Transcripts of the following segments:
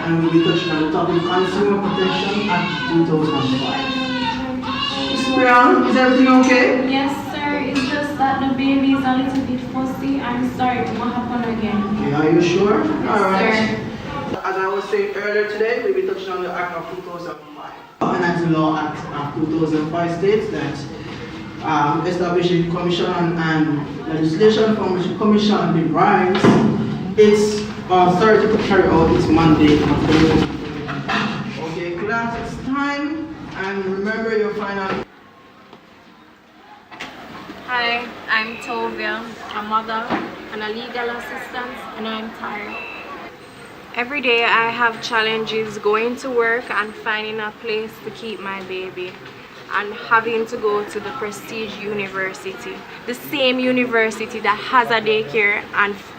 and we'll be touching on the topic Consumer Protection Act 2005. Mr. Brown, is everything okay? Yes, sir. It's just that the baby is a little bit fussy. I'm sorry. What happened again? Okay, are you sure? Yes, Alright. sir. As I was saying earlier today, we'll be touching on the Act of 2005. The Anti-Law Act of 2005 states that establishing commission and legislation from which the commission derives its authority to carry out its mandate. Okay, class, it's time, and remember your final. Hi, I'm Tovia, a mother and a legal assistant, and I'm tired. Every day I have challenges going to work and finding a place to keep my baby, and having to go to the prestige university, the same university that has a daycare,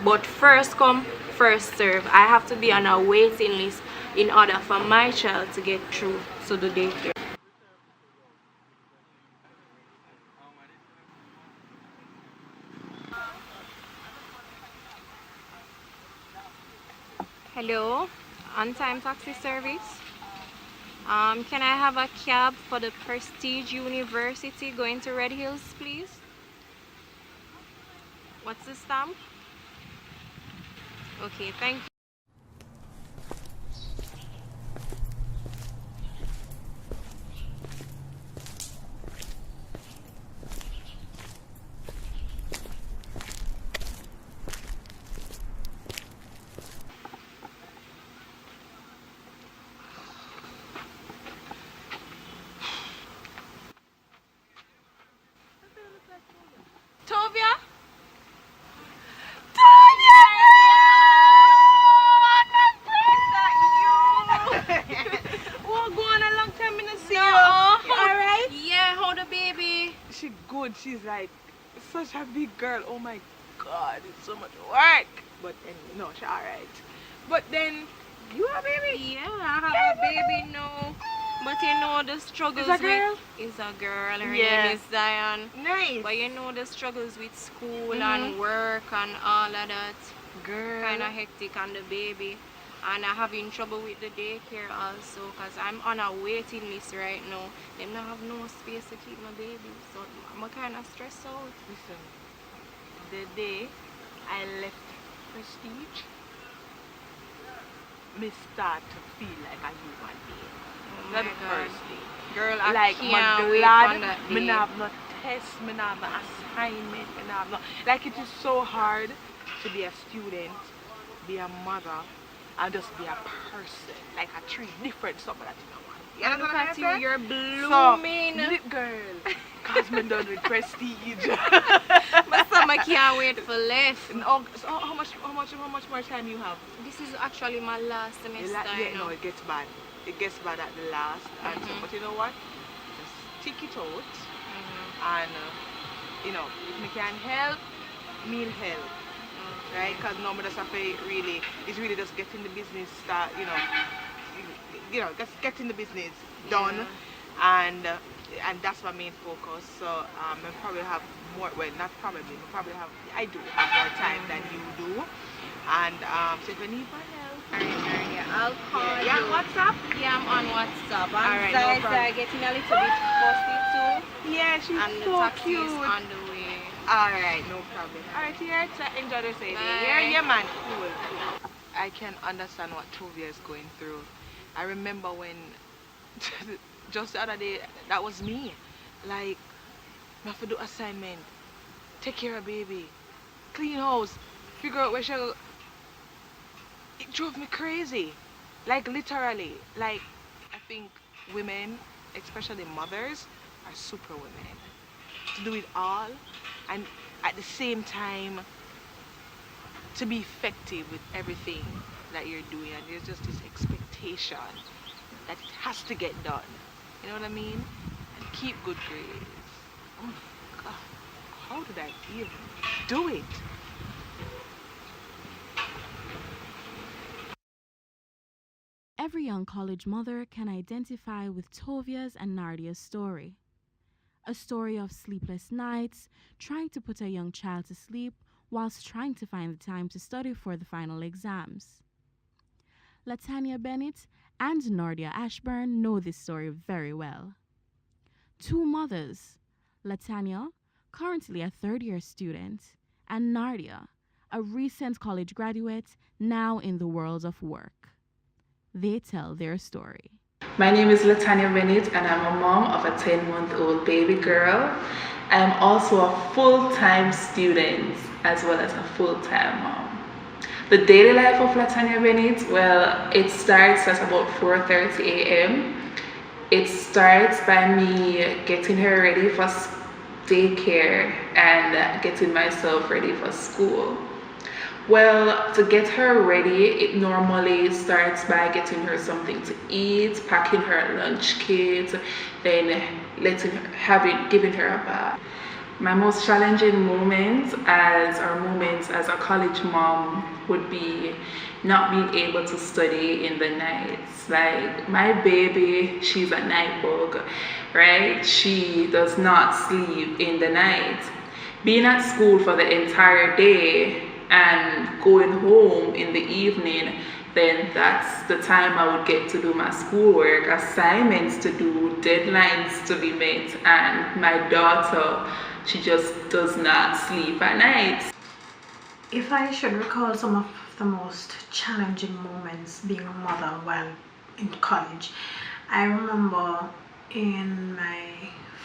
but first come first serve. I have to be on a waiting list in order for my child to get through to the daycare. Hello, on-time taxi service. Can I have a cab for the Prestige University going to Red Hills, please? What's the stamp? Okay, thank you. Tovia? Tovia! Oh, go on a long time in the see No. you. Alright? Yeah, how the baby? She good. She's like such a big girl. Oh my god, it's so much work. But no, she alright. But then you have a baby? Yeah, I have a baby now. But you know the struggles It's a girl? It's a girl. Her Yeah. name is Diane. Nice. But you know the struggles with school and work and all of that. Girl. Kind of hectic on the baby. And I'm having trouble with the daycare also because I'm on a waiting list right now. They don't have no space to keep my baby. So I'm kind of stressed out. Listen, the day I left Prestige, me start to feel like a human being. Oh Not my the God. first day. Girl, I Like can't wait glad for that me day. not have no test, me not have no assignment, me not have no, like it is so hard to be a student, be a mother, and just be a person. Like a three different something that you know want. You And know look what at I'm you, saying? you're So, blooming. girl, cause me done with Prestige. My stomach can't wait for left. So how much more time you have? This is actually my last semester. Yeah, no, it gets bad. It gets bad at the last. And so, but you know what? Just stick it out. And you know, if me can help, me'll help. Right? Because no, me just have to really, it's really just getting the business start. You know, just getting the business done, and that's my main focus. So I probably have more. Well, not probably. I do have more time than you do. And so if you need my help. Alright, yeah, I'll call Yeah, you. on WhatsApp? Yeah, I'm on WhatsApp. Alright, I'm no sorry, problem. I'm getting a little bit fussy too. Yeah, she's And the so taxi cute. is on the way. Alright, no problem. Alright, here, enjoy the day. Bye. Yeah, man. Cool. I can understand what Tovia is going through. I remember when, just the other day, that was me. Like, I have to do assignment, take care of baby, clean house, figure out where she go. It drove me crazy. Like, literally. Like, I think women, especially mothers, are super women. To do it all, and at the same time, to be effective with everything that you're doing. And there's just this expectation that it has to get done. You know what I mean? And keep good grades. Oh my God. How did I even do it? Every young college mother can identify with Tovia's and Nardia's story. A story of sleepless nights, trying to put a young child to sleep whilst trying to find the time to study for the final exams. Latanya Bennett and Nardia Ashburn know this story very well. Two mothers, Latanya, currently a third-year student, and Nardia, a recent college graduate now in the world of work. They tell their story. My name is Latanya Bennett and I'm a mom of a 10-month-old baby girl. I'm also a full-time student as well as a full-time mom. The daily life of Latanya Bennett, well, it starts at about 4:30 a.m. It starts by me getting her ready for daycare and getting myself ready for school. Well, to get her ready, it normally starts by getting her something to eat, packing her lunch kit, then giving her a bath. My most challenging moments as a college mom would be not being able to study in the nights. Like my baby, she's a night bug, right? She does not sleep in the night. Being at school for the entire day and going home in the evening, then that's the time I would get to do my schoolwork, assignments to do, deadlines to be met, and my daughter, she just does not sleep at night. If I should recall some of the most challenging moments being a mother while in college, I remember in my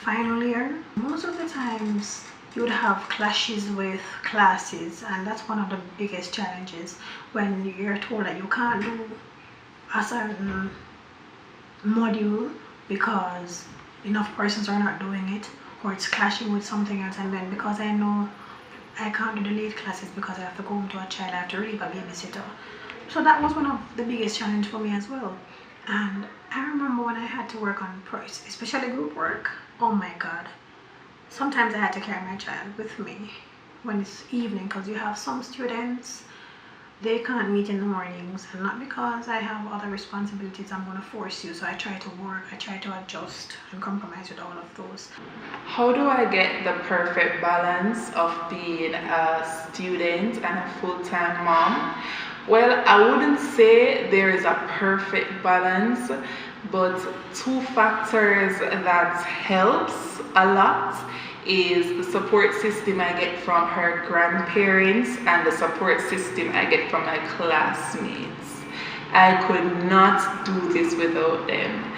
final year, most of the times you would have clashes with classes, and that's one of the biggest challenges when you're told that you can't do a certain module because enough persons are not doing it, or it's clashing with something else. And then because I know I can't do the late classes because I have to go home to a child, I have to relieve a babysitter. So that was one of the biggest challenge for me as well. And I remember when I had to work on especially group work, oh my god. Sometimes I had to carry my child with me when it's evening because you have some students, they can't meet in the mornings, and not because I have other responsibilities I'm going to force you. So I try to work, I try to adjust and compromise with all of those. How do I get the perfect balance of being a student and a full-time mom? Well, I wouldn't say there is a perfect balance, but two factors that helps a lot is the support system I get from her grandparents and the support system I get from my classmates. I could not do this without them.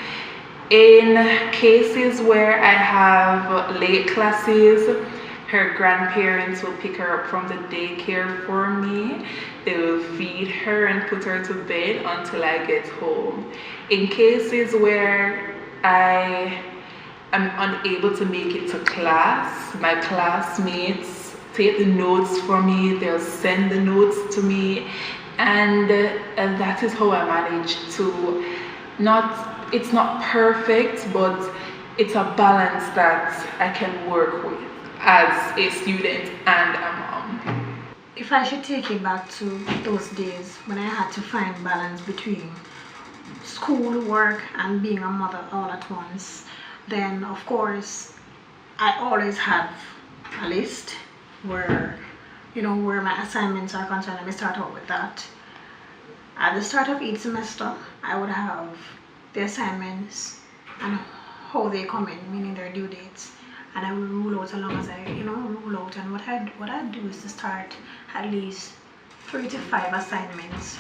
In cases where I have late classes, her grandparents will pick her up from the daycare for me. They will feed her and put her to bed until I get home. In cases where I am unable to make it to class, my classmates take the notes for me, they'll send the notes to me, and that is how I manage to it's not perfect, but it's a balance that I can work with as a student and a mom. If I should take it back to those days when I had to find balance between school, work, and being a mother all at once, then of course I always have a list where my assignments are concerned. Let me start out with that. At the start of each semester, I would have the assignments and how they come in, meaning their due dates, and I will rule out along as I rule out. And what I do is to start at least 3 to 5 assignments,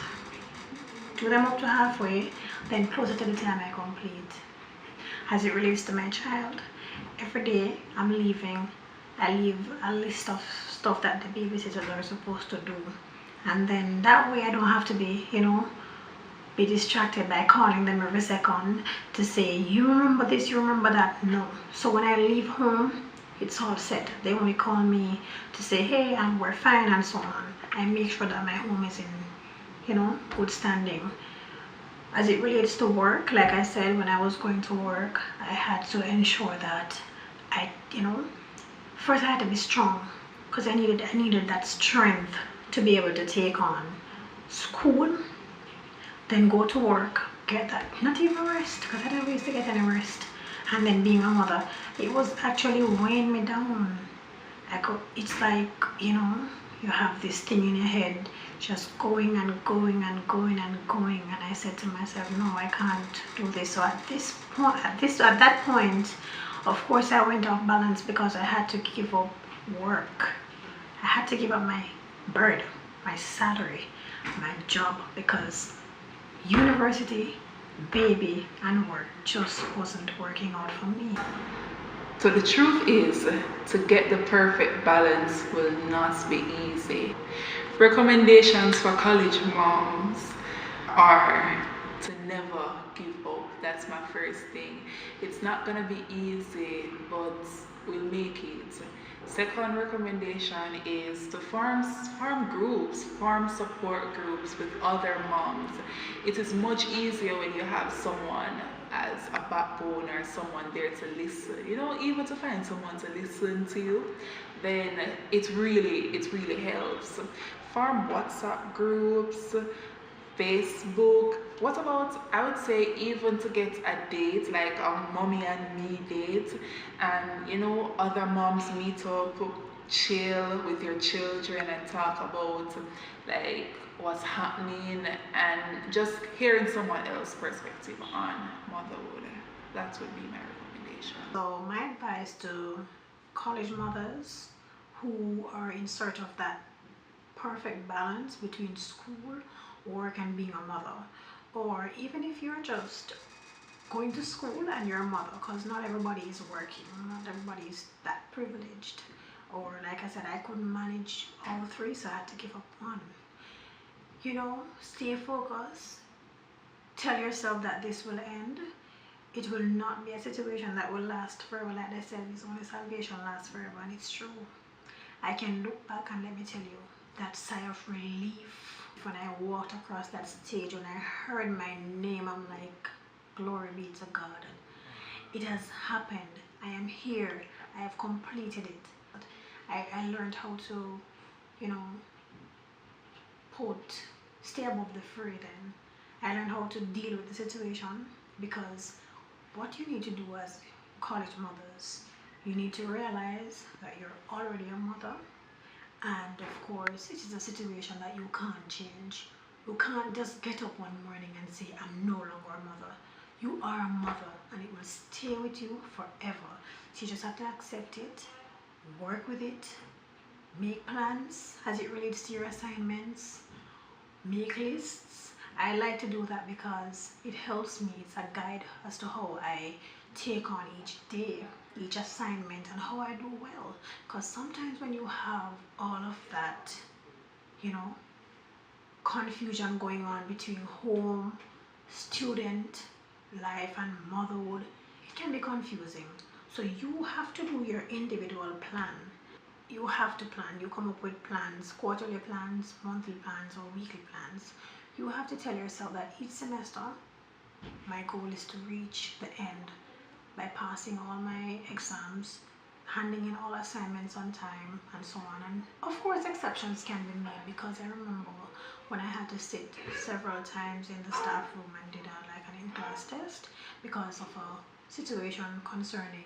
do them up to halfway, then closer to the time I complete. As it relates to my child, every day I leave a list of stuff that the babysitters are supposed to do, and then that way I don't have to be distracted by calling them every second to say, you remember this, you remember that. No. So when I leave home, it's all set. They only call me to say, hey, and we're fine, and so on. I make sure that my home is in good standing. As it relates to work, like I said, when I was going to work, I had to ensure that first I had to be strong, because I needed that strength to be able to take on school, then go to work, get that, not even rest, because I didn't used to get any rest, and then being a mother, it was actually weighing me down. It's like, you have this thing in your head just going and going and going and going, and I said to myself, no, I can't do this. So at that point, of course I went off balance because I had to give up work. I had to give up my bird, my salary, my job, because university, baby, and work just wasn't working out for me. So the truth is, to get the perfect balance will not be easy. Recommendations for college moms are to never give up. That's my first thing. It's not gonna be easy, but we'll make it. Second recommendation is to form groups, form support groups with other moms. It is much easier when you have someone as a backbone or someone there to listen. You know, even to find someone to listen to you, then it really helps. Form WhatsApp groups, Facebook. What about, I would say, even to get a date, like a mommy and me date, and you know, other moms meet up, chill with your children and talk about like what's happening and just hearing someone else's perspective on motherhood. That would be my recommendation. So my advice to college mothers who are in search of that perfect balance between school, work, and being a mother, or even if you're just going to school and you're a mother, because not everybody is working, not everybody is that privileged, or like I said, I couldn't manage all three, so I had to give up one. You know, stay focused. Tell yourself that this will end. It will not be a situation that will last forever. Like they said, it's only salvation lasts forever, and it's true. I can look back and let me tell you, that sigh of relief when I walked across that stage, when I heard my name, I'm like, glory be to God. It has happened. I am here. I have completed it. I learned how to, you know, stay above the fray then. I learned how to deal with the situation, because what you need to do as college mothers, you need to realize that you're already a mother, and of course it is a situation that you can't change. You can't just get up one morning and say, I'm no longer a mother. You are a mother, and it will stay with you forever. So you just have to accept it, work with it, make plans as it relates to your assignments, make lists. I like to do that because it helps me. It's a guide as to how I take on each day, each assignment, and how I do well. Because sometimes when you have all of that, you know, confusion going on between home, student life, and motherhood, it can be confusing. So you have to do your individual plan. You have to plan. You come up with plans, quarterly plans, monthly plans, or weekly plans. You have to tell yourself that each semester, my goal is to reach the end by passing all my exams, handing in all assignments on time, and so on. And of course, exceptions can be made, because I remember when I had to sit several times in the staff room and did like an in-class test because of a situation concerning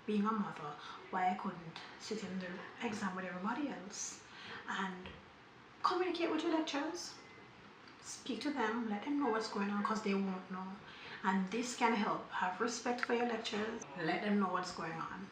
being a mother, why I couldn't sit in the exam with everybody else. And communicate with your lecturers, speak to them, let them know what's going on, because they won't know. And this can help. Have respect for your lecturers, let them know what's going on.